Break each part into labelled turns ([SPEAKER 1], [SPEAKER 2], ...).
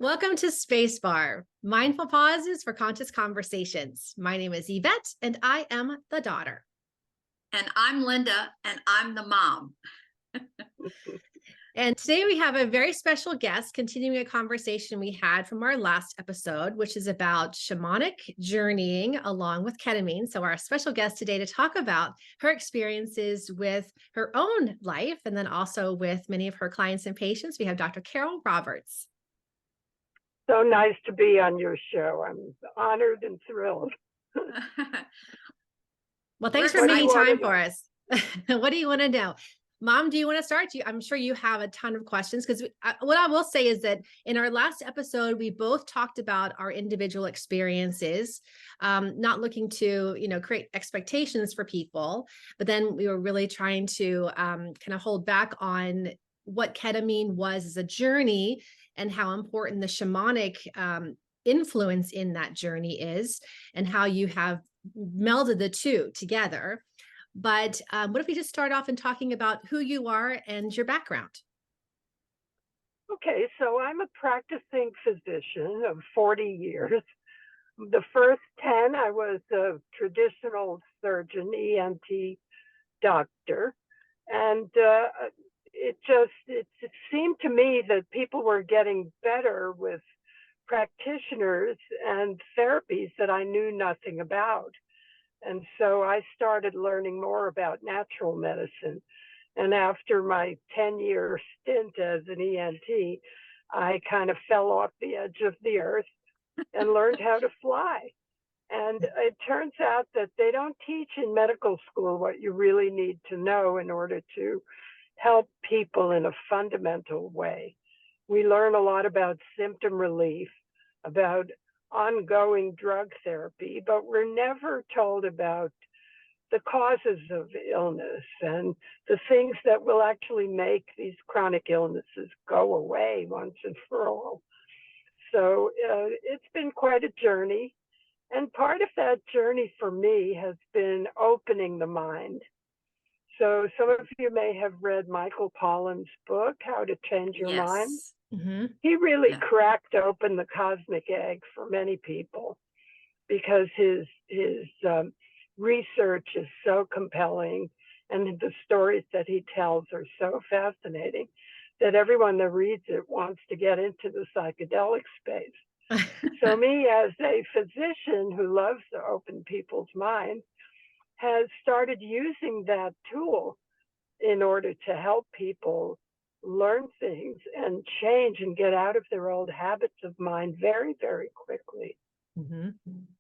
[SPEAKER 1] Welcome to Spacebar, mindful pauses for conscious conversations. My name is Yvette, and I am the daughter.
[SPEAKER 2] And I'm Linda, and I'm the mom.
[SPEAKER 1] And today we have a very special guest continuing a conversation we had from our last episode, which is about shamanic journeying along with ketamine. So our special guest today to talk about her experiences with her own life and then also with many of her clients and patients. We have Dr. Carol Roberts.
[SPEAKER 3] So nice to be on your show. I'm honored and thrilled.
[SPEAKER 1] Well, thanks for making time for us. What do you want to know? Mom, do you want to start? I'm sure you have a ton of questions because what I will say is that in our last episode, we both talked about our individual experiences, not looking to, create expectations for people, but then we were really trying to kind of hold back on what ketamine was as a journey and how important the shamanic influence in that journey is and how you have melded the two together. But what if we just start off in talking about who you are and your background?
[SPEAKER 3] Okay, so I'm a practicing physician of 40 years. The first 10, I was a traditional surgeon, ENT doctor. And it seemed to me that people were getting better with practitioners and therapies that I knew nothing about. And so I started learning more about natural medicine. And after my 10-year stint as an ENT, I kind of fell off the edge of the earth and learned how to fly. And it turns out that they don't teach in medical school what you really need to know in order to help people in a fundamental way. We learn a lot about symptom relief, about ongoing drug therapy, but we're never told about the causes of illness and the things that will actually make these chronic illnesses go away once and for all. So it's been quite a journey. And part of that journey for me has been opening the mind. So some of you may have read Michael Pollan's book, How to Change Your Mind.
[SPEAKER 1] Mm-hmm.
[SPEAKER 3] He really cracked open the cosmic egg for many people because his research is so compelling and the stories that he tells are so fascinating that everyone that reads it wants to get into the psychedelic space. So me, as a physician who loves to open people's minds, has started using that tool in order to help people learn things and change and get out of their old habits of mind very, very quickly. Mm-hmm.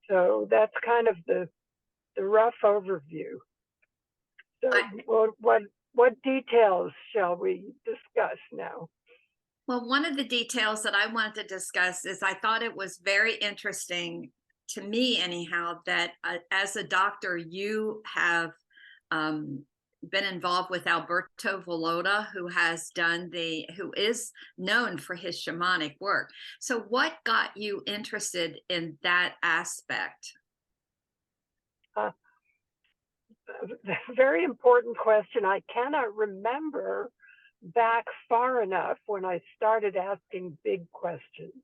[SPEAKER 3] So that's kind of the rough overview. So what details shall we discuss now?
[SPEAKER 2] Well, one of the details that I wanted to discuss is I thought it was very interesting to me anyhow, that as a doctor, you have been involved with Alberto Villota, who is known for his shamanic work. So what got you interested in that aspect?
[SPEAKER 3] Very important question. I cannot remember back far enough when I started asking big questions.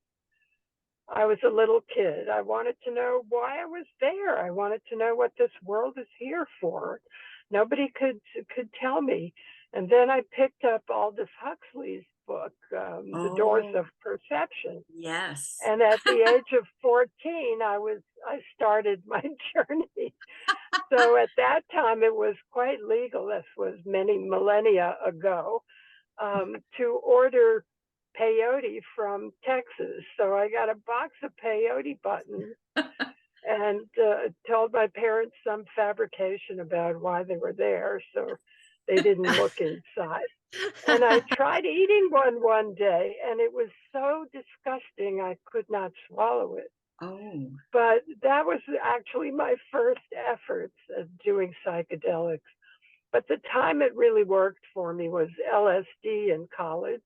[SPEAKER 3] I was a little kid. I wanted to know why I was there. I wanted to know what this world is here for. Nobody could tell me. And then I picked up Aldous Huxley's book, The Doors of Perception.
[SPEAKER 2] Yes.
[SPEAKER 3] And at the age of 14, I started my journey. So at that time, it was quite legal. This was many millennia ago, to order peyote from Texas. So I got a box of peyote buttons and told my parents some fabrication about why they were there. So they didn't look inside. And I tried eating one day, and it was so disgusting, I could not swallow it.
[SPEAKER 2] Oh.
[SPEAKER 3] But that was actually my first efforts at doing psychedelics. But the time it really worked for me was LSD in college,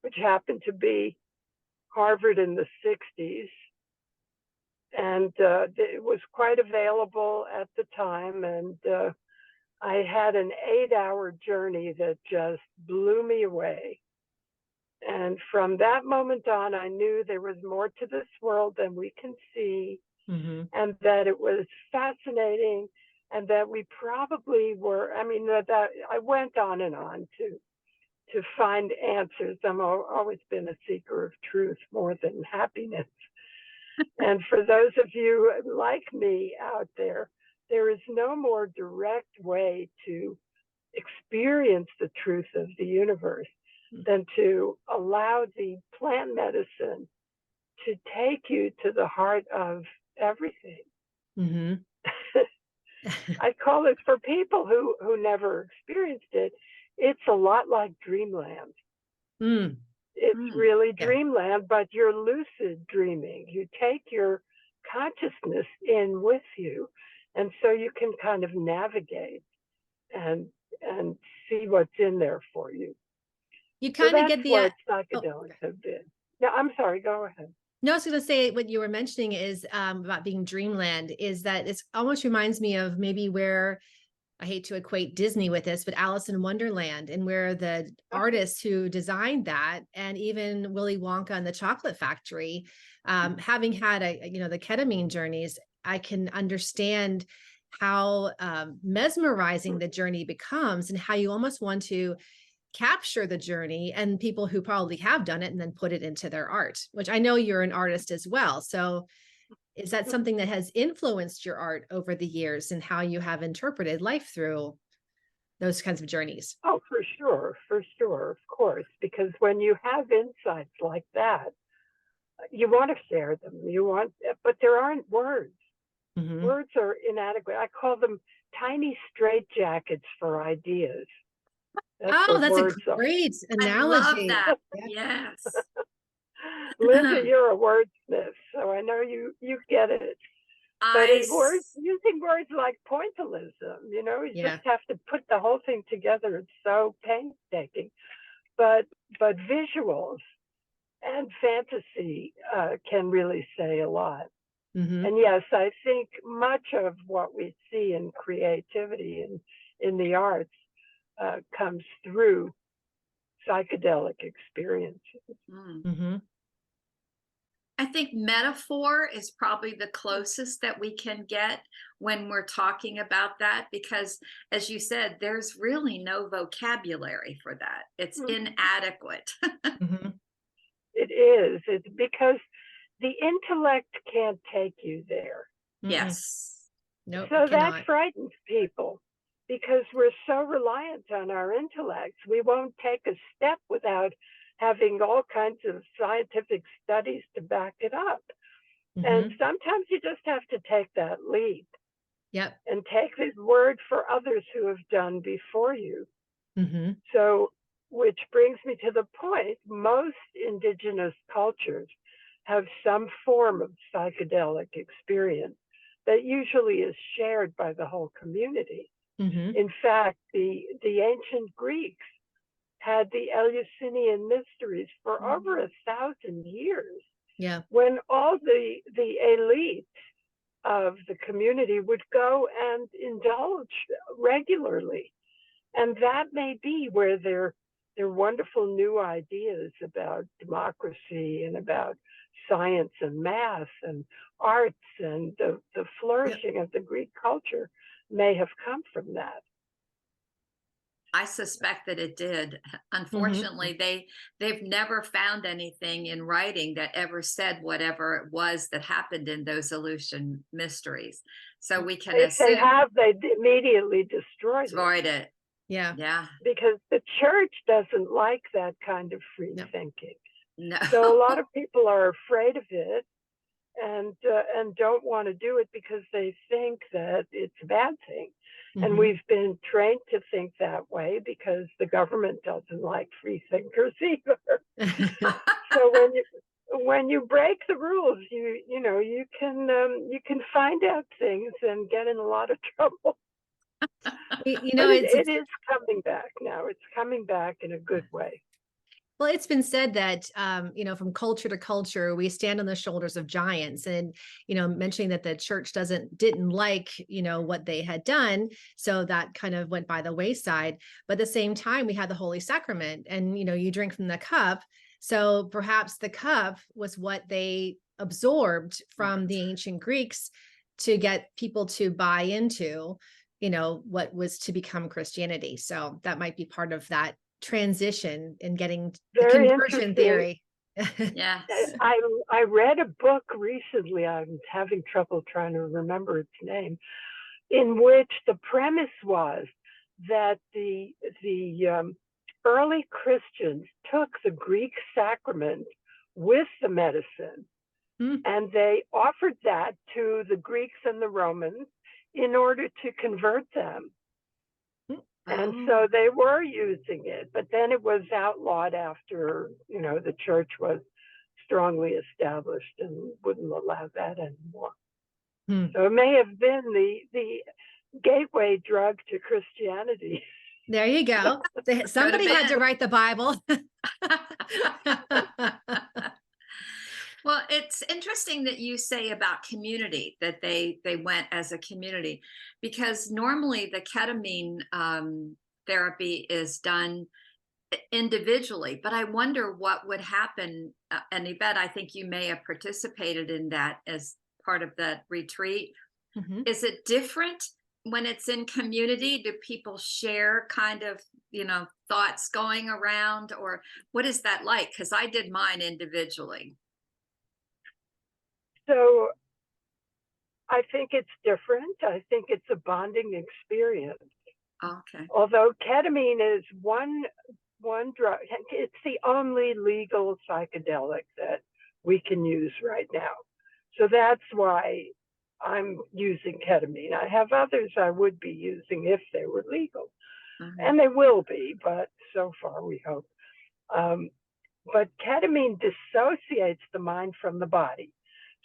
[SPEAKER 3] which happened to be Harvard in the 60s. And it was quite available at the time. And I had an 8-hour journey that just blew me away. And from that moment on, I knew there was more to this world than we can see, and that it was fascinating, and that we probably were, I mean, that I went on and on to find answers. I'm always been a seeker of truth more than happiness. And for those of you like me out there, there is no more direct way to experience the truth of the universe than to allow the plant medicine to take you to the heart of everything. I call it, for people who never experienced it, it's a lot like dreamland. It's really dreamland, but you're lucid dreaming. You take your consciousness in with you, and so you can kind of navigate and see what's in there for you.
[SPEAKER 1] You kind of get the
[SPEAKER 3] what psychedelics have been. Yeah, I'm sorry, go ahead.
[SPEAKER 1] No, I was going to say what you were mentioning is about being dreamland, is that it almost reminds me of maybe where, I hate to equate Disney with this, but Alice in Wonderland, and where the artists who designed that, and even Willy Wonka and the Chocolate Factory, having had the ketamine journeys, I can understand how mesmerizing the journey becomes, and how you almost want to capture the journey, and people who probably have done it and then put it into their art, which I know you're an artist as well. So is that something that has influenced your art over the years and how you have interpreted life through those kinds of journeys?
[SPEAKER 3] Oh, for sure, of course, because when you have insights like that, you want to share them. But there aren't words. Words are inadequate. I call them tiny straitjackets for ideas.
[SPEAKER 1] That's a great analogy.
[SPEAKER 2] I love that. Yes.
[SPEAKER 3] Linda, you're a wordsmith, so I know you get it. But using words like pointillism, you just have to put the whole thing together. It's so painstaking. But visuals and fantasy can really say a lot. And yes, I think much of what we see in creativity and in the arts comes through psychedelic experiences.
[SPEAKER 2] I think metaphor is probably the closest that we can get when we're talking about that, because as you said, there's really no vocabulary for that. It's inadequate.
[SPEAKER 3] It is. It's because the intellect can't take you there.
[SPEAKER 2] Yes.
[SPEAKER 1] No.
[SPEAKER 3] So that frightens people, because we're so reliant on our intellects. We won't take a step without having all kinds of scientific studies to back it up. And sometimes you just have to take that leap. And take the word for others who have done before you. So, which brings me to the point, most indigenous cultures have some form of psychedelic experience that usually is shared by the whole community. In fact, the ancient Greeks had the Eleusinian mysteries for over 1,000 years. When all the elite of the community would go and indulge regularly. And that may be where their wonderful new ideas about democracy and about science and math and arts and the flourishing of the Greek culture may have come from that.
[SPEAKER 2] I suspect that it did. Unfortunately, they've never found anything in writing that ever said whatever it was that happened in those Eleusinian mysteries. So we can
[SPEAKER 3] assume they immediately destroyed it.
[SPEAKER 2] Yeah.
[SPEAKER 3] Because the church doesn't like that kind of free thinking. So a lot of people are afraid of it and don't want to do it because they think that it's a bad thing. And we've been trained to think that way because the government doesn't like free thinkers either. So when you break the rules, you can find out things and get in a lot of trouble. It is coming back now. It's coming back in a good way.
[SPEAKER 1] Well, it's been said that, from culture to culture, we stand on the shoulders of giants, and, mentioning that the church didn't like, what they had done. So that kind of went by the wayside. But at the same time, we had the Holy Sacrament, and, you drink from the cup So perhaps the cup was what they absorbed from the ancient Greeks to get people to buy into, what was to become Christianity. So that might be part of that transition in getting the
[SPEAKER 3] Very
[SPEAKER 1] conversion
[SPEAKER 3] interesting.
[SPEAKER 1] theory.
[SPEAKER 2] Yes.
[SPEAKER 3] I read a book recently. I'm having trouble trying to remember its name, in which the premise was that the early Christians took the Greek sacrament with the medicine, and they offered that to the Greeks and the Romans in order to convert them. And so they were using it, but then it was outlawed after, the church was strongly established and wouldn't allow that anymore. So it may have been the gateway drug to Christianity.
[SPEAKER 1] There you go. Somebody had to write the Bible.
[SPEAKER 2] Well, it's interesting that you say about community, that they went as a community, because normally the ketamine therapy is done individually. But I wonder what would happen. And Yvette, I think you may have participated in that as part of that retreat. Mm-hmm. Is it different when it's in community? Do people share kind of, thoughts going around, or what is that like? Because I did mine individually.
[SPEAKER 3] So I think it's different. I think it's a bonding experience.
[SPEAKER 2] Okay.
[SPEAKER 3] Although ketamine is one drug, it's the only legal psychedelic that we can use right now. So that's why I'm using ketamine. I have others I would be using if they were legal. Mm-hmm. And they will be, but so far we hope. But ketamine dissociates the mind from the body.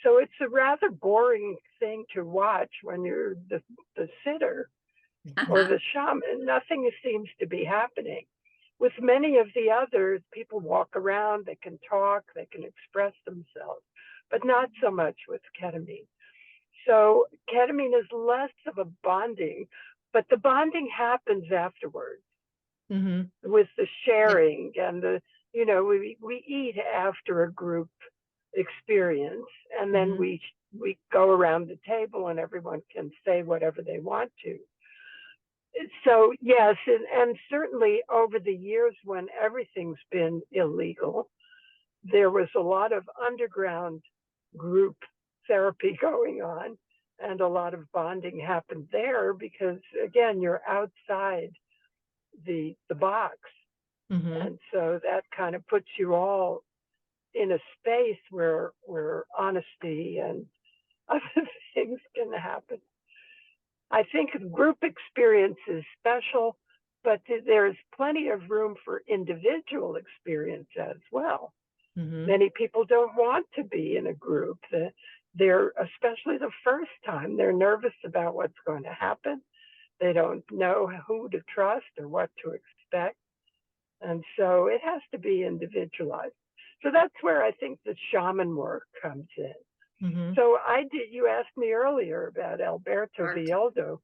[SPEAKER 3] So it's a rather boring thing to watch when you're the sitter or the shaman. Nothing seems to be happening. With many of the others, people walk around, they can talk, they can express themselves, but not so much with ketamine. So ketamine is less of a bonding, but the bonding happens afterwards, mm-hmm. with the sharing and the, we eat after a group experience, and then mm-hmm. we go around the table and everyone can say whatever they want to. So yes, and certainly over the years when everything's been illegal, there was a lot of underground group therapy going on, and a lot of bonding happened there because, again, you're outside the box. Mm-hmm. And so that kind of puts you all in a space where honesty and other things can happen. I think group experience is special, but there's plenty of room for individual experience as well. Mm-hmm. Many people don't want to be in a group. They're, especially the first time, they're nervous about what's going to happen. They don't know who to trust or what to expect. And so it has to be individualized. So that's where I think the shaman work comes in. Mm-hmm. So you asked me earlier about Alberto Villoldo.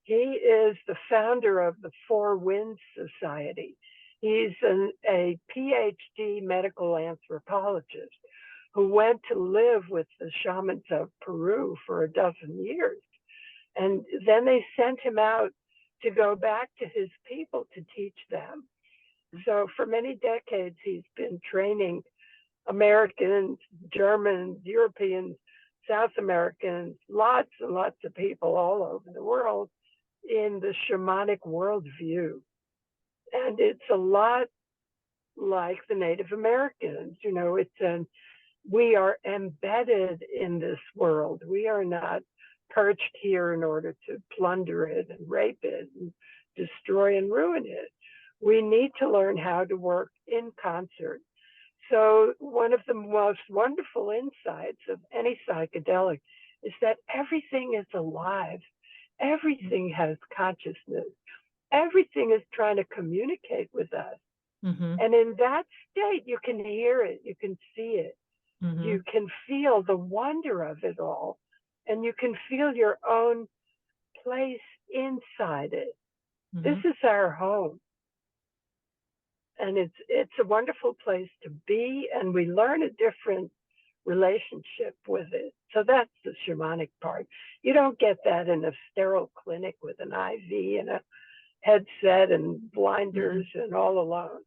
[SPEAKER 3] He is the founder of the Four Winds Society. He's a PhD medical anthropologist who went to live with the shamans of Peru for 12 years. And then they sent him out to go back to his people to teach them. So for many decades, he's been training Americans, Germans, Europeans, South Americans, lots and lots of people all over the world in the shamanic worldview. And it's a lot like the Native Americans. We are embedded in this world. We are not perched here in order to plunder it and rape it and destroy and ruin it. We need to learn how to work in concert. So one of the most wonderful insights of any psychedelic is that everything is alive. Everything has consciousness. Everything is trying to communicate with us. Mm-hmm. And in that state, you can hear it, you can see it, mm-hmm. you can feel the wonder of it all, and you can feel your own place inside it. Mm-hmm. This is our home. And it's a wonderful place to be, and we learn a different relationship with it. So that's the shamanic part. You don't get that in a sterile clinic with an IV and a headset and blinders and all alone.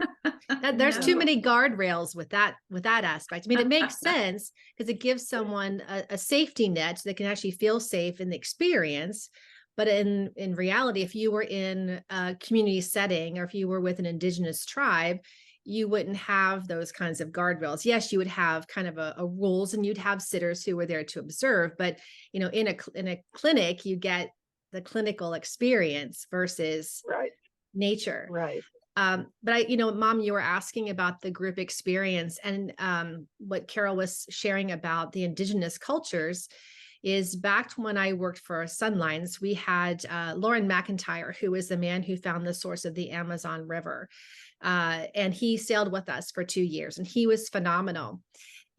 [SPEAKER 1] There's too many guardrails with that aspect. I mean, it makes sense because it gives someone a safety net so they can actually feel safe in the experience. But in reality, if you were in a community setting or if you were with an indigenous tribe, you wouldn't have those kinds of guardrails. Yes, you would have kind of a rules, and you'd have sitters who were there to observe. But in a clinic, you get the clinical experience versus nature.
[SPEAKER 3] Right.
[SPEAKER 1] But Mom, you were asking about the group experience, and what Carol was sharing about the indigenous cultures is back when I worked for Sunlines, we had Lauren McIntyre, who was the man who found the source of the Amazon River. And he sailed with us for 2 years, and he was phenomenal.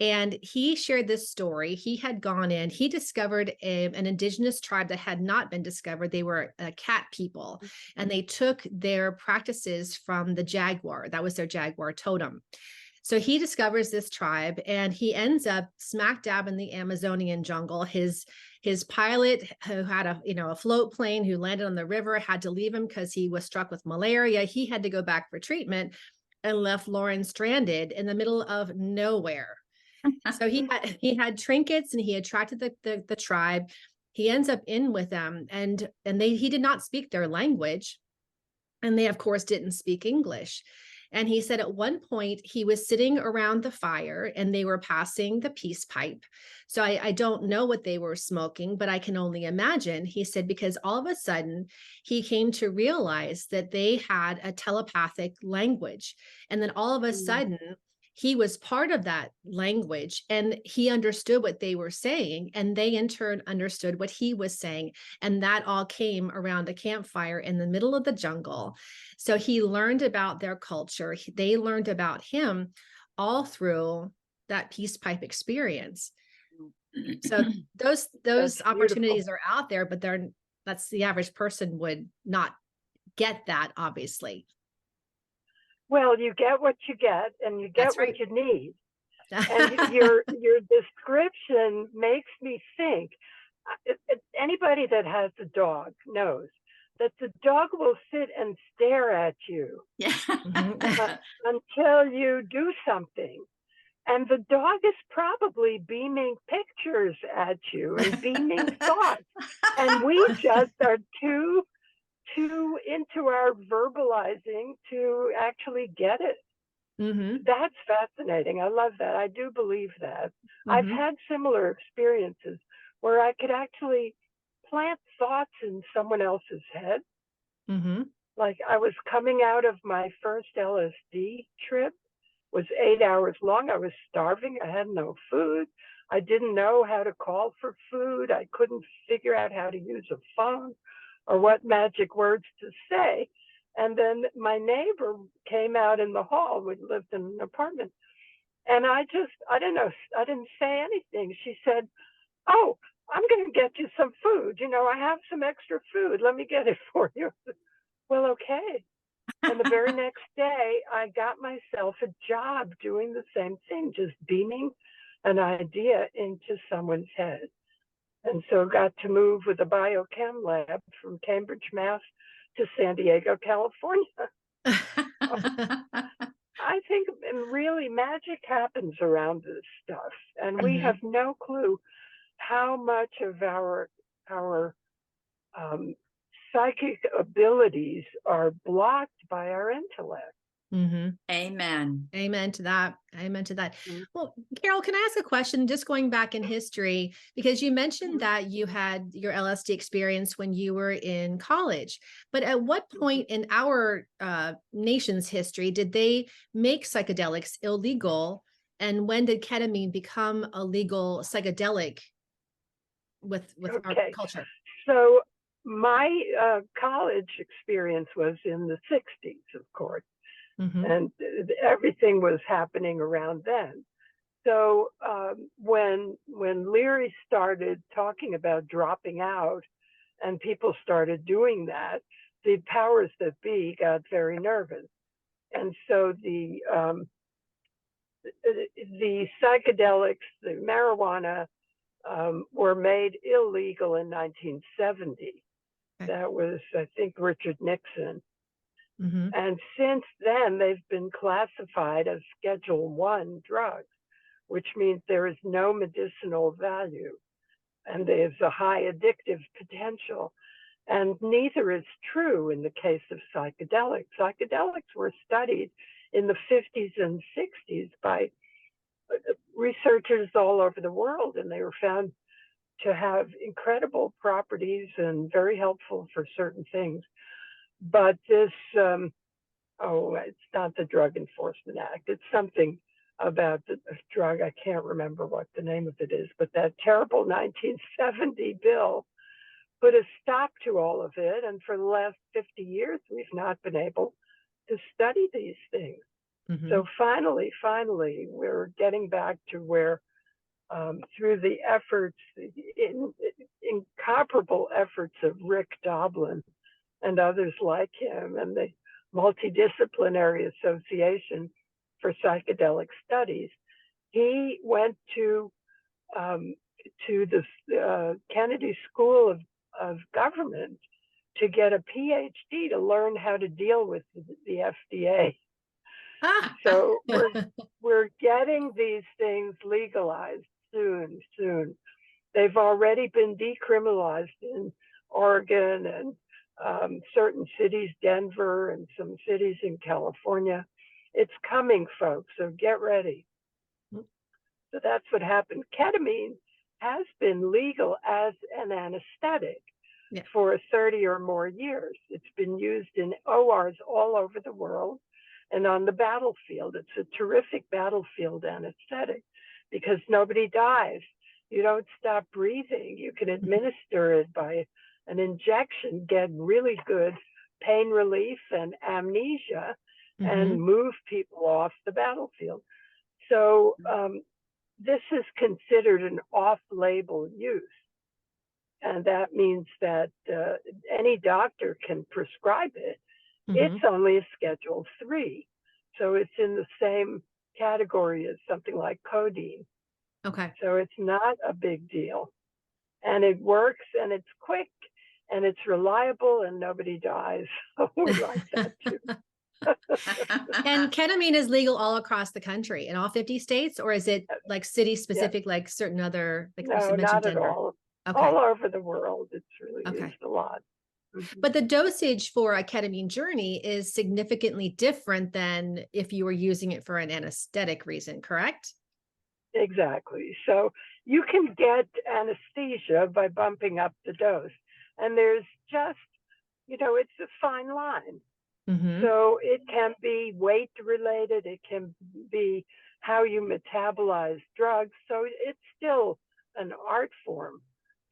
[SPEAKER 1] And he shared this story. He had gone in, he discovered an indigenous tribe that had not been discovered. They were cat people, and they took their practices from the jaguar. That was their jaguar totem. So he discovers this tribe, and he ends up smack dab in the Amazonian jungle. His pilot, who had a float plane, who landed on the river, had to leave him because he was struck with malaria. He had to go back for treatment and left Lauren stranded in the middle of nowhere. So he had trinkets, and he attracted the tribe. He ends up in with them, and he did not speak their language, and they of course didn't speak English. And he said at one point he was sitting around the fire and they were passing the peace pipe. So I don't know what they were smoking, but I can only imagine. He said, because all of a sudden he came to realize that they had a telepathic language. And then all of a sudden he was part of that language, and he understood what they were saying, and they in turn understood what he was saying. And that all came around a campfire in the middle of the jungle. So he learned about their culture. They learned about him all through that peace pipe experience. So those opportunities are out there, but that's the average person would not get that, obviously.
[SPEAKER 3] Well, you get what you get, and you get what you need. And your description makes me think. Anybody that has a dog knows that the dog will sit and stare at you until you do something. And the dog is probably beaming pictures at you and beaming thoughts. And we just are too into our verbalizing to actually get it. That's fascinating. I love that. I do believe that. I've had similar experiences where I could actually plant thoughts in someone else's head. Like I was coming out of my first LSD trip, was 8 hours long. I was starving. I had no food. I didn't know how to call for food. I couldn't figure out how to use a phone or what magic words to say. And then my neighbor came out in the hall. We lived in an apartment. And I don't know, I didn't say anything. She said, "Oh, I'm going to get you some food. I have some extra food. Let me get it for you." Well, okay. And the very next day, I got myself a job doing the same thing, just beaming an idea into someone's head. And so got to move with a biochem lab from Cambridge, Mass. To San Diego, California. I think really magic happens around this stuff. And we have no clue how much of our psychic abilities are blocked by our intellect.
[SPEAKER 2] Amen.
[SPEAKER 1] Amen to that. Amen to that. Well, Carol, can I ask a question, just going back in history, because you mentioned that you had your LSD experience when you were in college, but at what point in our nation's history did they make psychedelics illegal? And when did ketamine become a legal psychedelic with our culture?
[SPEAKER 3] So my college experience was in the 60s, of course. And everything was happening around then. So when Leary started talking about dropping out and people started doing that, the powers that be got very nervous. And so the psychedelics, the marijuana, were made illegal in 1970.
[SPEAKER 1] Okay.
[SPEAKER 3] That was, I think, Richard Nixon.
[SPEAKER 1] Mm-hmm.
[SPEAKER 3] And since then, they've been classified as Schedule 1 drugs, which means there is no medicinal value and there's a high addictive potential. And neither is true in the case of psychedelics. Psychedelics were studied in the 50s and 60s by researchers all over the world, and they were found to have incredible properties and very helpful for certain things. But this, it's not the Drug Enforcement Act. It's something about the drug. I can't remember what the name of it is, but that terrible 1970 bill put a stop to all of it. And for the last 50 years, we've not been able to study these things.
[SPEAKER 1] Mm-hmm.
[SPEAKER 3] So finally, we're getting back to where, through the efforts, incomparable efforts of Rick Doblin and others like him, and the Multidisciplinary Association for Psychedelic Studies, he went to the Kennedy School of Government to get a PhD to learn how to deal with the FDA. So we're getting these things legalized soon. They've already been decriminalized in Oregon and certain cities, Denver and some cities in California. It's coming, folks, so get ready. So that's what happened. Ketamine has been legal as an anesthetic for 30 or more years. It's been used in ORs all over the world and on the battlefield. It's a terrific battlefield anesthetic because nobody dies. You don't stop breathing. You can administer it by an injection, get really good pain relief and amnesia, and move people off the battlefield. So this is considered an off-label use. And that means that any doctor can prescribe it. It's only a Schedule 3. So it's in the same category as something like codeine.
[SPEAKER 1] Okay.
[SPEAKER 3] So it's not a big deal. And it works, and it's quick, and it's reliable, and nobody dies. So we like that too.
[SPEAKER 1] And ketamine is legal all across the country in all 50 states, or is it like city specific, like certain other, like
[SPEAKER 3] no,
[SPEAKER 1] you mentioned
[SPEAKER 3] not
[SPEAKER 1] Denver?
[SPEAKER 3] At all.
[SPEAKER 1] Okay.
[SPEAKER 3] All over the world, it's really used a lot.
[SPEAKER 1] But the dosage for a ketamine journey is significantly different than if you were using it for an anesthetic reason, correct?
[SPEAKER 3] Exactly. So you can get anesthesia by bumping up the dose. And there's just, it's a fine line. So it can be weight related. It can be how you metabolize drugs. So it's still an art form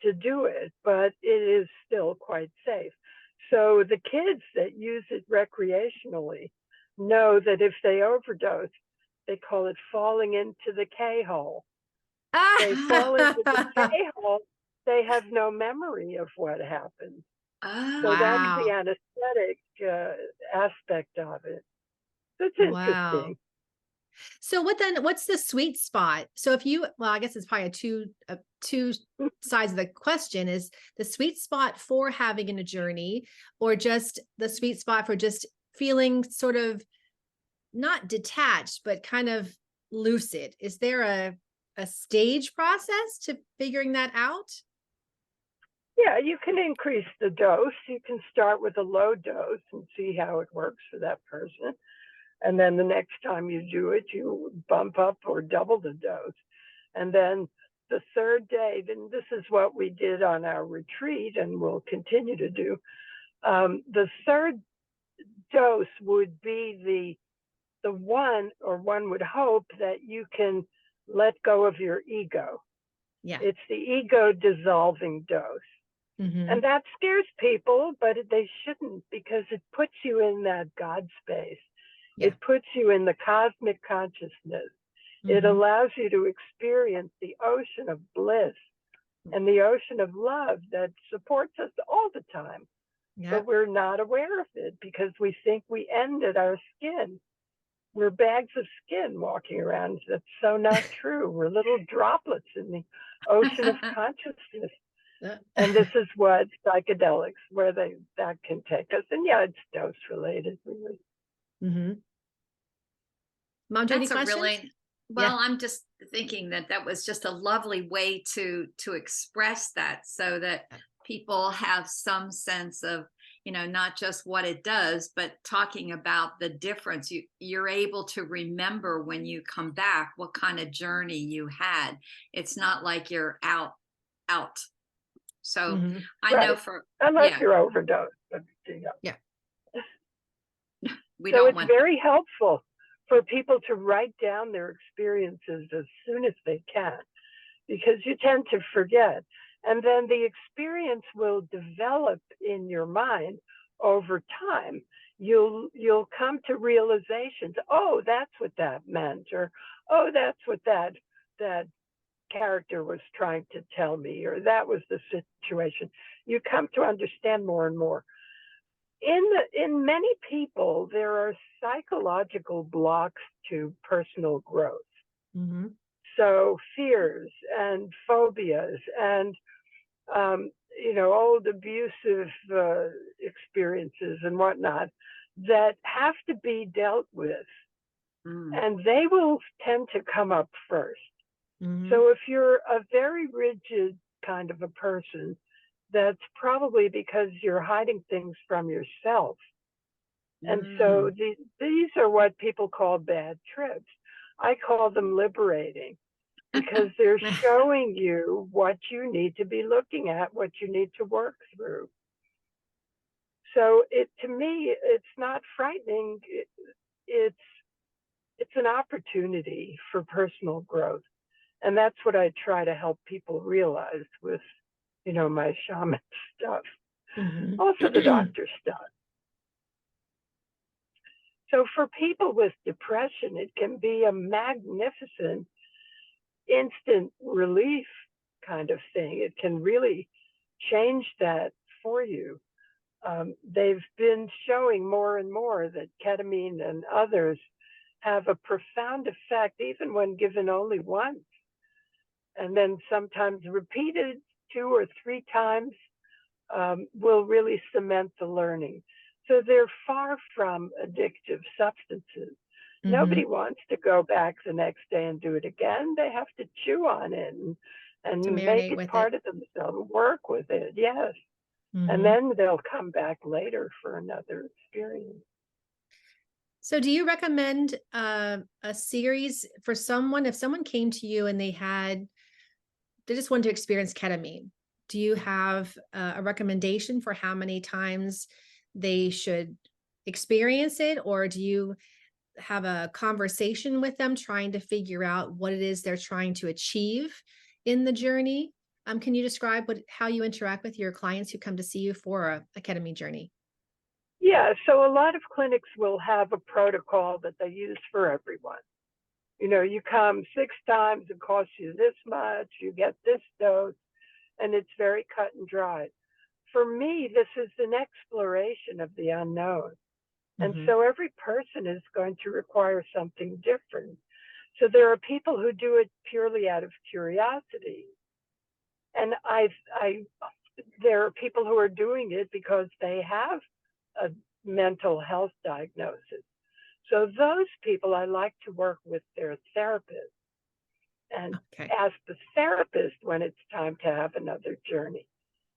[SPEAKER 3] to do it, but it is still quite safe. So the kids that use it recreationally know that if they overdose, they call it falling into the K-hole. They fall into the K-hole, they have no memory of what happened. So that's the anesthetic aspect of it. That's interesting.
[SPEAKER 1] Wow. So what's the sweet spot? So if you, I guess it's probably two sides of the question, is the sweet spot for having in a journey, or just the sweet spot for just feeling sort of not detached, but kind of lucid? Is there a stage process to figuring that out?
[SPEAKER 3] Yeah, you can increase the dose. You can start with a low dose and see how it works for that person. And then the next time you do it, you bump up or double the dose. And then the third day, then this is what we did on our retreat and we'll continue to do. The third dose would be the one, or one would hope that you can let go of your ego.
[SPEAKER 1] Yeah.
[SPEAKER 3] It's the ego dissolving dose. And that scares people, but they shouldn't, because it puts you in that God space. Yeah. It puts you in the cosmic consciousness. It allows you to experience the ocean of bliss and the ocean of love that supports us all the time. But we're not aware of it because we think we end at our skin. we're bags of skin walking around. That's so not true. We're little droplets in the ocean of consciousness. And this is what psychedelics, where that can take us. And yeah, it's dose related, really.
[SPEAKER 1] Mm-hmm. Mom, do you have any
[SPEAKER 2] That's a
[SPEAKER 1] questions?
[SPEAKER 2] really, well, I'm just thinking that was just a lovely way to express that, so that people have some sense of, not just what it does, but talking about the difference. You're able to remember when you come back what kind of journey you had. It's not like you're out. So
[SPEAKER 1] Mm-hmm.
[SPEAKER 2] I
[SPEAKER 3] Right.
[SPEAKER 2] know for,
[SPEAKER 3] Unless
[SPEAKER 2] yeah,
[SPEAKER 3] you're overdosed. But,
[SPEAKER 1] Yeah.
[SPEAKER 2] we
[SPEAKER 3] so
[SPEAKER 2] don't
[SPEAKER 3] it's
[SPEAKER 2] want.
[SPEAKER 3] very helpful for people to write down their experiences as soon as they can, because you tend to forget. And then the experience will develop in your mind over time. You'll come to realizations. Oh, that's what that meant, or oh, that's what that character was trying to tell me, or that was the situation. You come to understand more and more. In many people, there are psychological blocks to personal growth.
[SPEAKER 1] Mm-hmm.
[SPEAKER 3] So fears and phobias and old abusive experiences and whatnot that have to be dealt with, and they will tend to come up first.
[SPEAKER 1] Mm-hmm.
[SPEAKER 3] So if you're a very rigid kind of a person, that's probably because you're hiding things from yourself. And so these are what people call bad trips. I call them liberating, because they're showing you what you need to be looking at, what you need to work through. So to me, it's not frightening. It's an opportunity for personal growth. And that's what I try to help people realize with, my shaman stuff,
[SPEAKER 1] Mm-hmm.
[SPEAKER 3] also the doctor stuff. So for people with depression, it can be a magnificent instant relief kind of thing. It can really change that for you. They've been showing more and more that ketamine and others have a profound effect, even when given only once, and then sometimes repeated 2 or 3 times will really cement the learning. So they're far from addictive substances.
[SPEAKER 1] Mm-hmm.
[SPEAKER 3] Nobody wants to go back the next day and do it again. They have to chew on it and make it part of themselves, work with it. Yes.
[SPEAKER 1] Mm-hmm.
[SPEAKER 3] And then they'll come back later for another experience.
[SPEAKER 1] So do you recommend a series for someone, if someone came to you and they just wanted to experience ketamine? Do you have a recommendation for how many times they should experience it? Or do you have a conversation with them trying to figure out what it is they're trying to achieve in the journey? Can you describe how you interact with your clients who come to see you for a ketamine journey?
[SPEAKER 3] Yeah, so a lot of clinics will have a protocol that they use for everyone. You come 6 times, it costs you this much, you get this dose, and it's very cut and dry. For me, this is an exploration of the unknown. And so every person is going to require something different. So there are people who do it purely out of curiosity. And there are people who are doing it because they have a mental health diagnosis. So those people, I like to work with their therapist and ask the therapist when it's time to have another journey.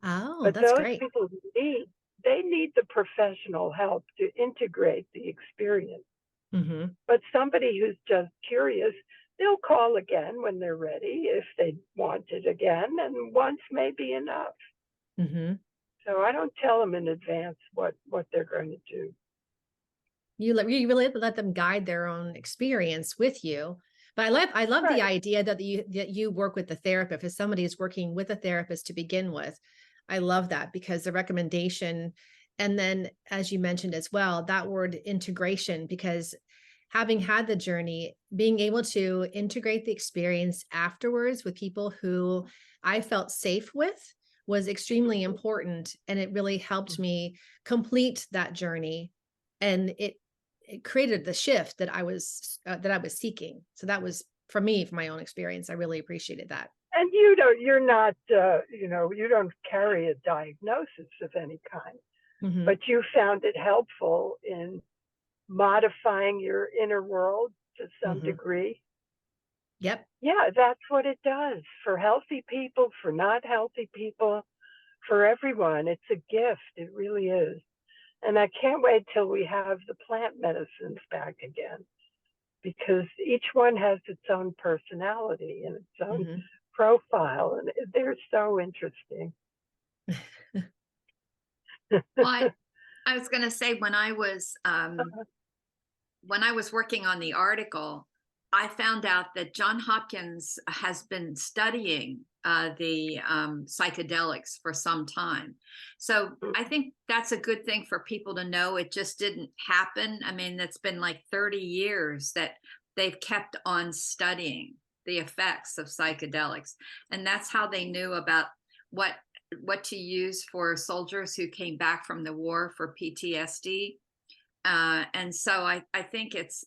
[SPEAKER 1] Oh,
[SPEAKER 3] but
[SPEAKER 1] that's
[SPEAKER 3] those
[SPEAKER 1] great.
[SPEAKER 3] people need the professional help to integrate the experience.
[SPEAKER 1] Mm-hmm.
[SPEAKER 3] But somebody who's just curious, they'll call again when they're ready if they want it again, and once may be enough.
[SPEAKER 1] Mm-hmm.
[SPEAKER 3] So I don't tell them in advance what they're going to do.
[SPEAKER 1] You really let them guide their own experience with you. But I love
[SPEAKER 3] Right.
[SPEAKER 1] the idea that you work with the therapist. If somebody is working with a therapist to begin with, I love that, because the recommendation, and then as you mentioned as well, that word integration, because having had the journey, being able to integrate the experience afterwards with people who I felt safe with was extremely important. And it really helped me complete that journey. And it created the shift that I was seeking. So that was, for me, from my own experience, I really appreciated that.
[SPEAKER 3] And you're not, you don't carry a diagnosis of any kind,
[SPEAKER 1] Mm-hmm.
[SPEAKER 3] but you found it helpful in modifying your inner world to some
[SPEAKER 1] Mm-hmm.
[SPEAKER 3] degree.
[SPEAKER 1] Yep.
[SPEAKER 3] Yeah, that's what it does for healthy people, for not healthy people, for everyone. It's a gift. It really is. And I can't wait till we have the plant medicines back again, because each one has its own personality and its own
[SPEAKER 1] Mm-hmm.
[SPEAKER 3] profile, and they're so interesting.
[SPEAKER 2] Well, I was going to say, when I was working on the article, I found out that John Hopkins has been studying the psychedelics for some time. So I think that's a good thing for people to know. It just didn't happen. I mean, it's been like 30 years that they've kept on studying the effects of psychedelics. And that's how they knew about what to use for soldiers who came back from the war for PTSD. And so I think it's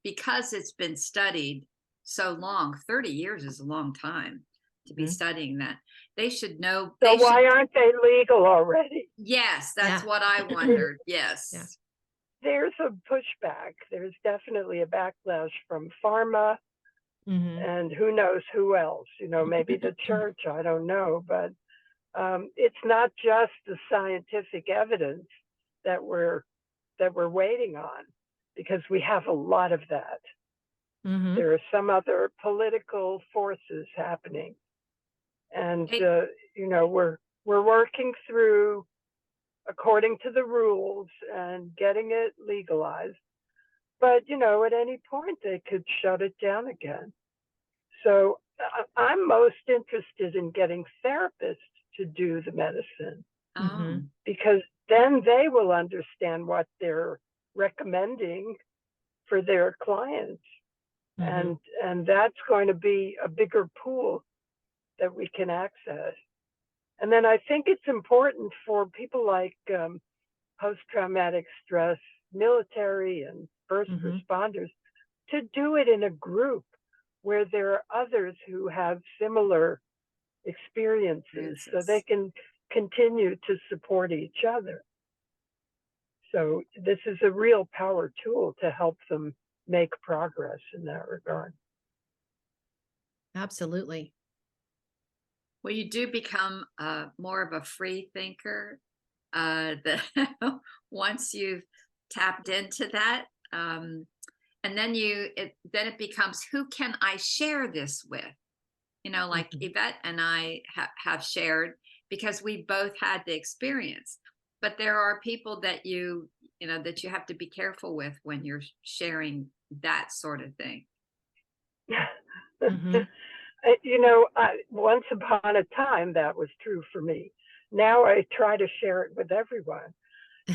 [SPEAKER 2] because it's been studied so long. 30 years is a long time to be studying that. They should know.
[SPEAKER 3] So why aren't they legal already?
[SPEAKER 2] Yes, that's what I wondered. Yes.
[SPEAKER 1] Yeah.
[SPEAKER 3] There's a pushback. There's definitely a backlash from pharma, and who knows who else, maybe the church, I don't know. But it's not just the scientific evidence that we're waiting on, because we have a lot of that. There are some other political forces happening, and we're working through according to the rules and getting it legalized. But at any point they could shut it down again. So I'm most interested in getting therapists to do the medicine, because then they will understand what they're recommending for their clients. And that's going to be a bigger pool that we can access. And then I think it's important for people like post-traumatic stress, military and first responders, to do it in a group where there are others who have similar experiences, so they can continue to support each other. So this is a real power tool to help them make progress in that regard.
[SPEAKER 1] Absolutely.
[SPEAKER 2] Well, you do become more of a free thinker once you've tapped into that. And then it becomes, who can I share this with? Like Yvette and I have shared, because we both had the experience. But there are people that you have to be careful with when you're sharing that sort of thing.
[SPEAKER 3] Once upon a time that was true for me. Now I try to share it with everyone.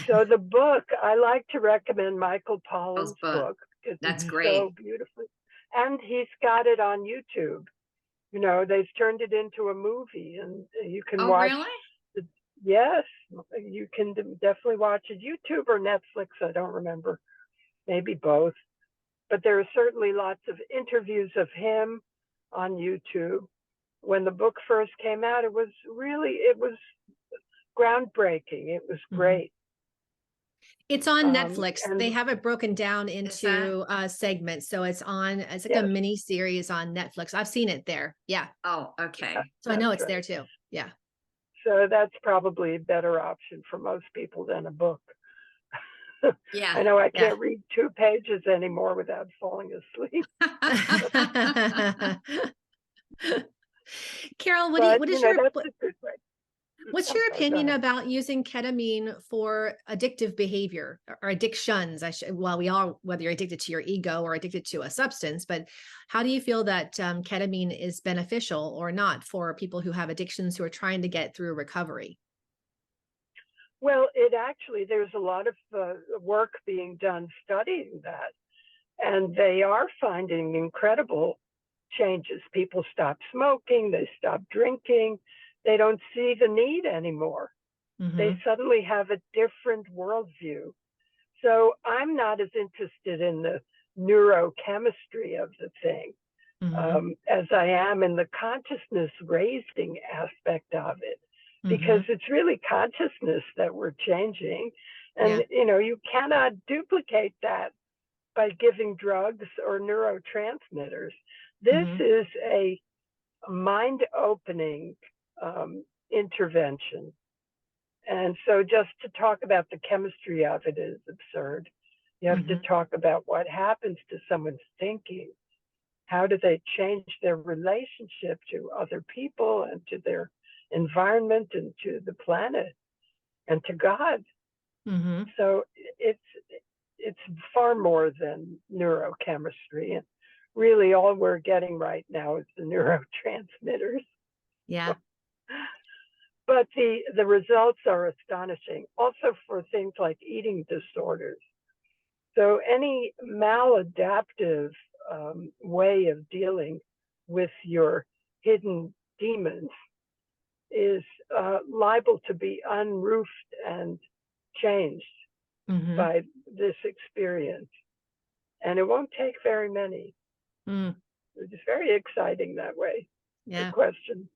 [SPEAKER 3] So the book, I like to recommend Michael Pollan's book, because
[SPEAKER 2] that's
[SPEAKER 3] it's
[SPEAKER 2] great.
[SPEAKER 3] so beautifully, and he's got it on YouTube. They've turned it into a movie, and you can watch.
[SPEAKER 2] Really?
[SPEAKER 3] Yes, you can definitely watch it. YouTube or Netflix, I don't remember, maybe both. But there are certainly lots of interviews of him on YouTube. When the book first came out, it was groundbreaking. It was great.
[SPEAKER 1] It's on Netflix. They have it broken down into segments. So it's like a mini series on Netflix. I've seen it there. Yeah.
[SPEAKER 2] Oh, okay.
[SPEAKER 1] So I know it's there too. Yeah.
[SPEAKER 3] So that's probably a better option for most people than a book.
[SPEAKER 2] Yeah.
[SPEAKER 3] I know I can't read 2 pages anymore without falling asleep.
[SPEAKER 1] Carol, what's your opinion about using ketamine for addictive behavior or addictions? Whether you're addicted to your ego or addicted to a substance, but how do you feel that ketamine is beneficial or not for people who have addictions who are trying to get through recovery?
[SPEAKER 3] Well, there's a lot of work being done studying that, and they are finding incredible changes. People stop smoking, they stop drinking, they don't see the need anymore. They suddenly have a different worldview. So I'm not as interested in the neurochemistry of the thing as I am in the consciousness raising aspect of it, because it's really consciousness that we're changing. And, you cannot duplicate that by giving drugs or neurotransmitters. This is a mind-opening intervention. And so just to talk about the chemistry of it is absurd. You have to talk about what happens to someone's thinking. How do they change their relationship to other people and to their environment and to the planet and to God? So it's far more than neurochemistry. And really all we're getting right now is the neurotransmitters.
[SPEAKER 1] Yeah.
[SPEAKER 3] But the results are astonishing, also for things like eating disorders. So any maladaptive way of dealing with your hidden demons is liable to be unroofed and changed by this experience. And it won't take very many. It's very exciting that way.
[SPEAKER 1] Yeah.
[SPEAKER 3] Good question.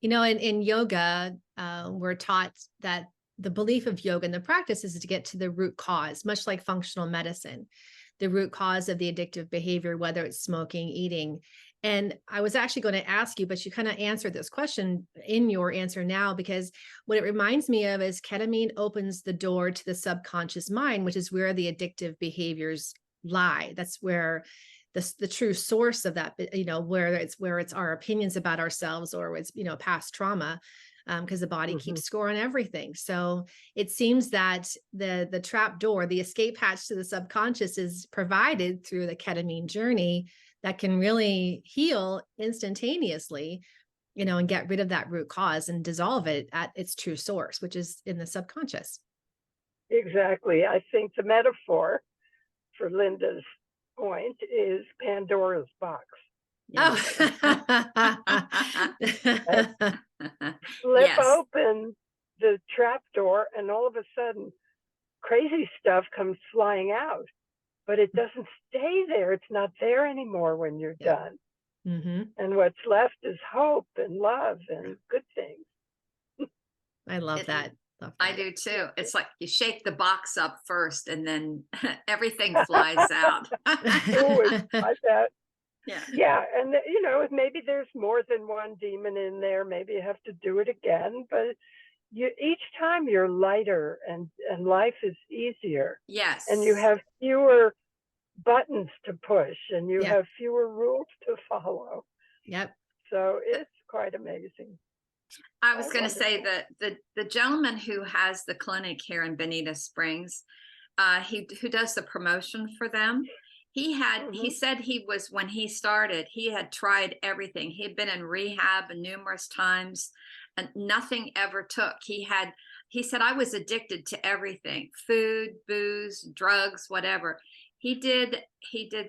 [SPEAKER 1] In yoga, we're taught that the belief of yoga and the practice is to get to the root cause, much like functional medicine, the root cause of the addictive behavior, whether it's smoking, eating. And I was actually going to ask you, but you kind of answered this question in your answer now, because what it reminds me of is ketamine opens the door to the subconscious mind, which is where the addictive behaviors lie. That's where the true source of that, where it's our opinions about ourselves, or it's, past trauma, because the body keeps score on everything. So it seems that the trap door, the escape hatch to the subconscious, is provided through the ketamine journey that can really heal instantaneously, and get rid of that root cause and dissolve it at its true source, which is in the subconscious. Exactly.
[SPEAKER 3] I think the metaphor for Linda's point is Pandora's box.
[SPEAKER 1] Oh.
[SPEAKER 3] Flip open the trap door and all of a sudden crazy stuff comes flying out, but it doesn't stay there. It's not there anymore when you're done. And what's left is hope and love and good things.
[SPEAKER 1] I love that.
[SPEAKER 2] I do too. It's like you shake the box up first and then everything flies out.
[SPEAKER 3] I bet.
[SPEAKER 2] Yeah.
[SPEAKER 3] And maybe there's more than one demon in there. Maybe you have to do it again, but each time you're lighter and life is easier.
[SPEAKER 2] Yes.
[SPEAKER 3] And you have fewer buttons to push and you have fewer rules to follow.
[SPEAKER 1] Yep.
[SPEAKER 3] So it's quite amazing.
[SPEAKER 2] I was going to say that the gentleman who has the clinic here in Bonita Springs, who does the promotion for them, he said when he started, he had tried everything. He had been in rehab numerous times and nothing ever took. He said, I was addicted to everything: food, booze, drugs, whatever. He did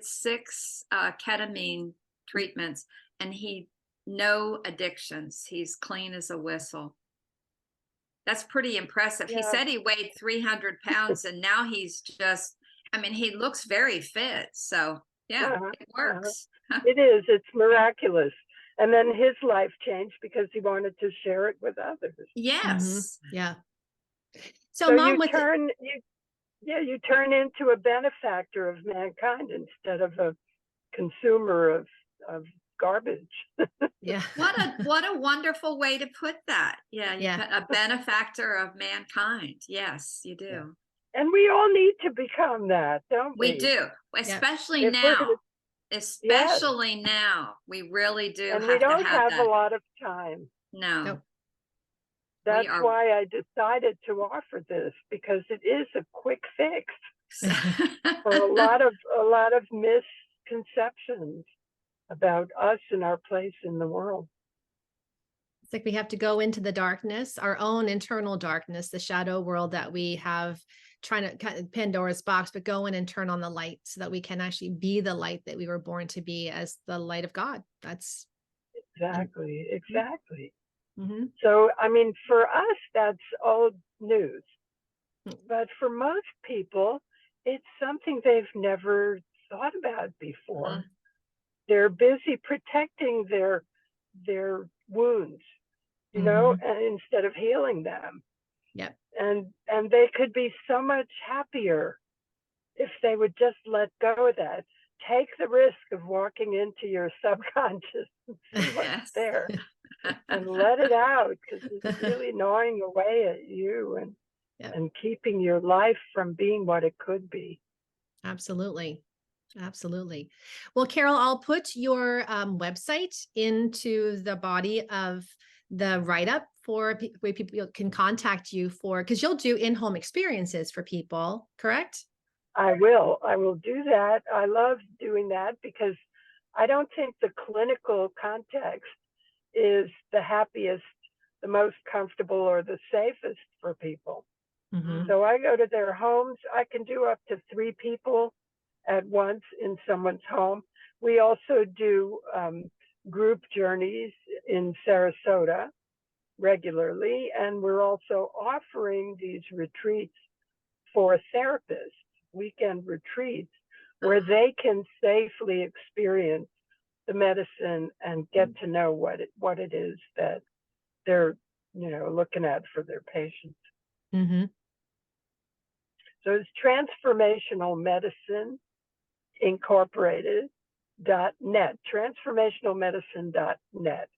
[SPEAKER 2] 6 ketamine treatments and no addictions. He's clean as a whistle. That's pretty impressive. He said he weighed 300 pounds and now he's just, he looks very fit. So it works.
[SPEAKER 3] It is. It's miraculous. And then his life changed because he wanted to share it with others.
[SPEAKER 2] Yes.
[SPEAKER 1] Yeah. So Mom,
[SPEAKER 3] you turn into a benefactor of mankind instead of a consumer of garbage.
[SPEAKER 1] Yeah.
[SPEAKER 2] What a wonderful way to put that. Yeah. A benefactor of mankind. Yes, you do.
[SPEAKER 3] Yeah. And we all need to become that, don't we?
[SPEAKER 2] We do, especially now. Especially now. We really do.
[SPEAKER 3] And we don't have a lot of time.
[SPEAKER 2] No.
[SPEAKER 1] Nope.
[SPEAKER 3] That's why I decided to offer this, because it is a quick fix for a lot of misconceptions about us and our place in the world.
[SPEAKER 1] It's like we have to go into the darkness, our own internal darkness, the shadow world that we have, trying to cut Pandora's box, but go in and turn on the light so that we can actually be the light that we were born to be, as the light of God. That's
[SPEAKER 3] exactly. So, for us, that's old news. But for most people, it's something they've never thought about before.
[SPEAKER 2] Mm.
[SPEAKER 3] They're busy protecting their wounds, and instead of healing them.
[SPEAKER 1] Yep.
[SPEAKER 3] And they could be so much happier if they would just let go of that. Take the risk of walking into your subconscious and see what's
[SPEAKER 2] Yes.
[SPEAKER 3] there and let it out, because it's really gnawing away at you and keeping your life from being what it could be.
[SPEAKER 1] Absolutely. Absolutely. Well, Carol, I'll put your website into the body of the write-up for where people can contact you for, because you'll do in-home experiences for people, correct?
[SPEAKER 3] I will do that. I love doing that because I don't think the clinical context is the happiest, the most comfortable, or the safest for people.
[SPEAKER 1] Mm-hmm.
[SPEAKER 3] So I go to their homes. I can do up to 3 people at once in someone's home. We also do group journeys in Sarasota regularly, and we're also offering these retreats for therapists, weekend retreats, where they can safely experience the medicine and get to know what it is that they're looking at for their patients.
[SPEAKER 1] Mm-hmm.
[SPEAKER 3] So it's Transformational Medicine Incorporated.net, transformationalmedicine.net.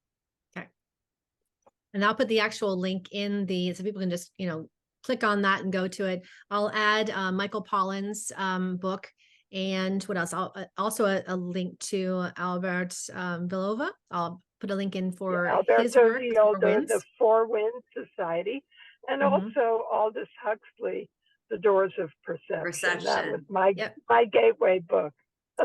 [SPEAKER 1] Okay. And I'll put the actual link in so people can just, click on that and go to it. I'll add Michael Pollan's book. And what else? I'll also a link to Albert Vilova. I'll put a link in for his
[SPEAKER 3] Alberto
[SPEAKER 1] work,
[SPEAKER 3] the Four Winds Society, and also Aldous Huxley, The Doors of Perception. That was my gateway book.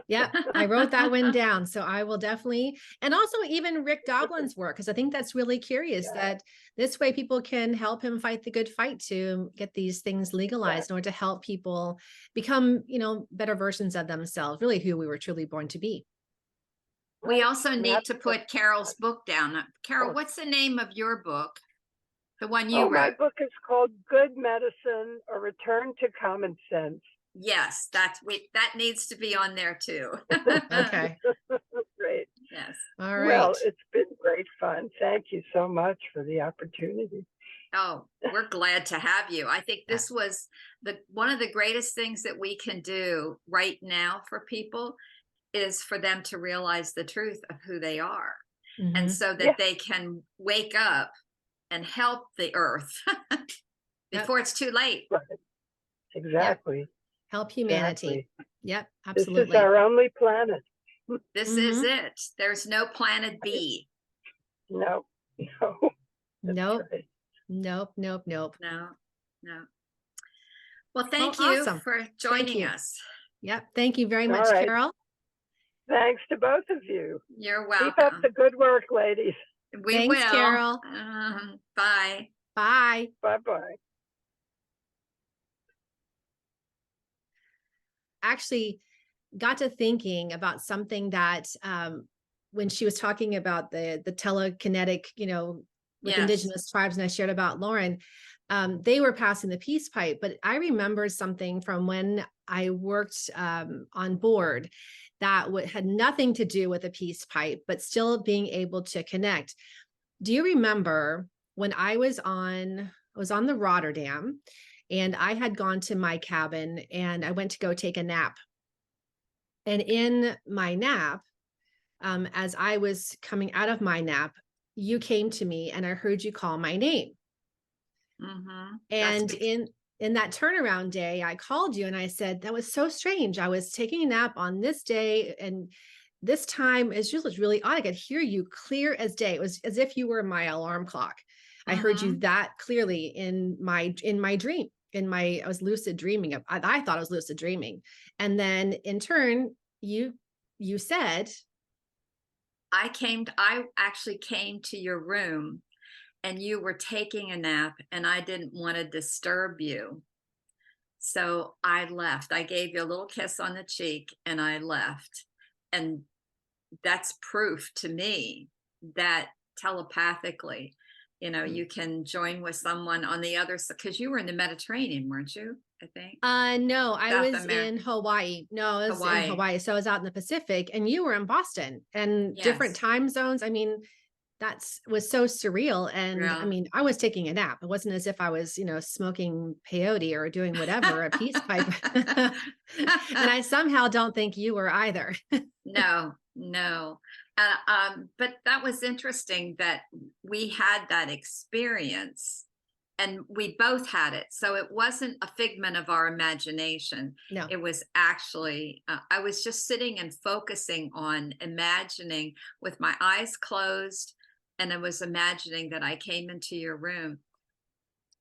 [SPEAKER 1] Yeah, I wrote that one down. So I will definitely, and also even Rick Doblin's work, because I think that's really curious that this way people can help him fight the good fight to get these things legalized in order to help people become, better versions of themselves, really who we were truly born to be.
[SPEAKER 2] We also need to put Carol's book down. Carol, what's the name of your book? The one you wrote?
[SPEAKER 3] My book is called Good Medicine, A Return to Common Sense.
[SPEAKER 2] Yes, that needs to be on there too.
[SPEAKER 1] Okay.
[SPEAKER 3] Great.
[SPEAKER 2] Yes.
[SPEAKER 1] All right.
[SPEAKER 3] Well, it's been great fun. Thank you so much for the opportunity.
[SPEAKER 2] Oh, we're glad to have you. I think this was one of the greatest things that we can do right now for people is for them to realize the truth of who they are.
[SPEAKER 1] Mm-hmm.
[SPEAKER 2] And so that they can wake up and help the earth before it's too late.
[SPEAKER 3] Right. Exactly.
[SPEAKER 1] Yep. Help humanity.
[SPEAKER 3] Exactly.
[SPEAKER 1] Yep, absolutely.
[SPEAKER 3] This is our only planet.
[SPEAKER 2] This is it. There's no planet B.
[SPEAKER 3] No.
[SPEAKER 1] Nope.
[SPEAKER 3] Right.
[SPEAKER 1] Nope.
[SPEAKER 2] No. Well, thank you for joining us.
[SPEAKER 1] Yep. Thank you very much, Carol.
[SPEAKER 3] Thanks to both of you.
[SPEAKER 2] You're welcome.
[SPEAKER 3] Keep up the good work, ladies.
[SPEAKER 2] We will.
[SPEAKER 1] Carol.
[SPEAKER 2] Bye.
[SPEAKER 1] Bye.
[SPEAKER 3] Bye-bye.
[SPEAKER 1] Actually got to thinking about something that when she was talking about the telekinetic, with indigenous tribes, and I shared about Lauren, they were passing the peace pipe, but I remember something from when I worked on board that had nothing to do with a peace pipe, but still being able to connect. Do you remember when I was on the Rotterdam, and I had gone to my cabin and I went to go take a nap. And in my nap, as I was coming out of my nap, you came to me and I heard you call my name.
[SPEAKER 2] Mm-hmm.
[SPEAKER 1] And in that turnaround day, I called you and I said, that was so strange. I was taking a nap on this day, and this time is usually really odd. I could hear you clear as day. It was as if you were my alarm clock. I heard you that clearly in my dream. I was lucid dreaming. I thought I was lucid dreaming. And then in turn, you said,
[SPEAKER 2] I actually came to your room and you were taking a nap and I didn't want to disturb you. So I left. I gave you a little kiss on the cheek and I left. And that's proof to me that telepathically you can join with someone on the other side, because you were in the Mediterranean, weren't you? I think.
[SPEAKER 1] No, I
[SPEAKER 2] South
[SPEAKER 1] was
[SPEAKER 2] America.
[SPEAKER 1] in Hawaii. No, I was in Hawaii. So I was out in the Pacific, and you were in Boston, and different
[SPEAKER 2] Yes.
[SPEAKER 1] time zones. I mean, was so surreal. And I
[SPEAKER 2] Yeah.
[SPEAKER 1] mean, I was taking a nap. It wasn't as if I was, smoking peyote or doing whatever, a peace pipe. And I somehow don't think you were either.
[SPEAKER 2] No, no. But that was interesting that we had that experience and we both had it. So it wasn't a figment of our imagination.
[SPEAKER 1] No.
[SPEAKER 2] It was actually, I was just sitting and focusing on imagining with my eyes closed. And I was imagining that I came into your room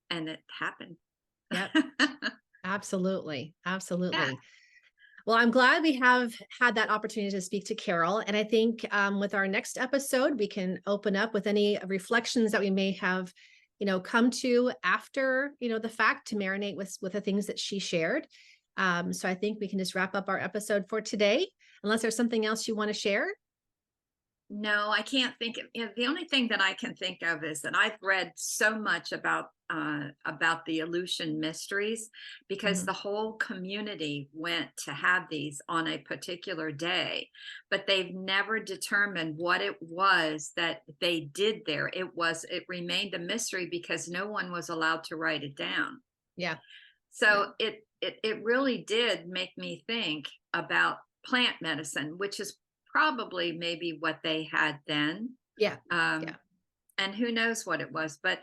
[SPEAKER 2] and it happened.
[SPEAKER 1] Yep. Absolutely. Absolutely.
[SPEAKER 2] Yeah.
[SPEAKER 1] Well, I'm glad we have had that opportunity to speak to Carol. And I think with our next episode, we can open up with any reflections that we may have, come to after, the fact, to marinate with the things that she shared. So I think we can just wrap up our episode for today, unless there's something else you want to share.
[SPEAKER 2] No, I can't think of, the only thing that I can think of is that I've read so much about the Aleutian mysteries, because the whole community went to have these on a particular day, but they've never determined what it was that they did there. It remained a mystery because no one was allowed to write it down.
[SPEAKER 1] Yeah.
[SPEAKER 2] So it really did make me think about plant medicine, which is probably maybe what they had then.
[SPEAKER 1] Yeah.
[SPEAKER 2] And who knows what it was, but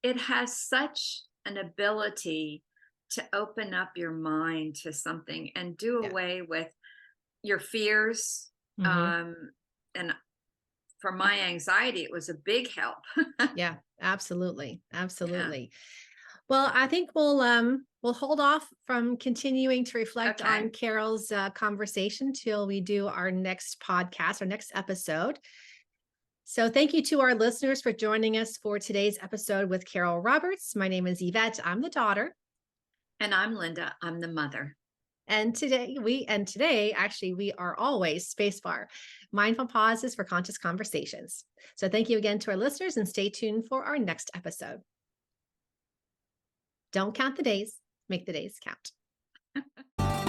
[SPEAKER 2] it has such an ability to open up your mind to something and do away with your fears. And for my anxiety, it was a big help.
[SPEAKER 1] Yeah, absolutely. Absolutely. Well, I think we'll hold off from continuing to reflect on Carol's conversation till we do our next podcast, our next episode. So thank you to our listeners for joining us for today's episode with Carol Roberts. My name is Yvette. I'm the daughter.
[SPEAKER 2] And I'm Linda. I'm the mother.
[SPEAKER 1] And today we are always Spacebar, mindful pauses for conscious conversations. So thank you again to our listeners, and stay tuned for our next episode. Don't count the days, make the days count.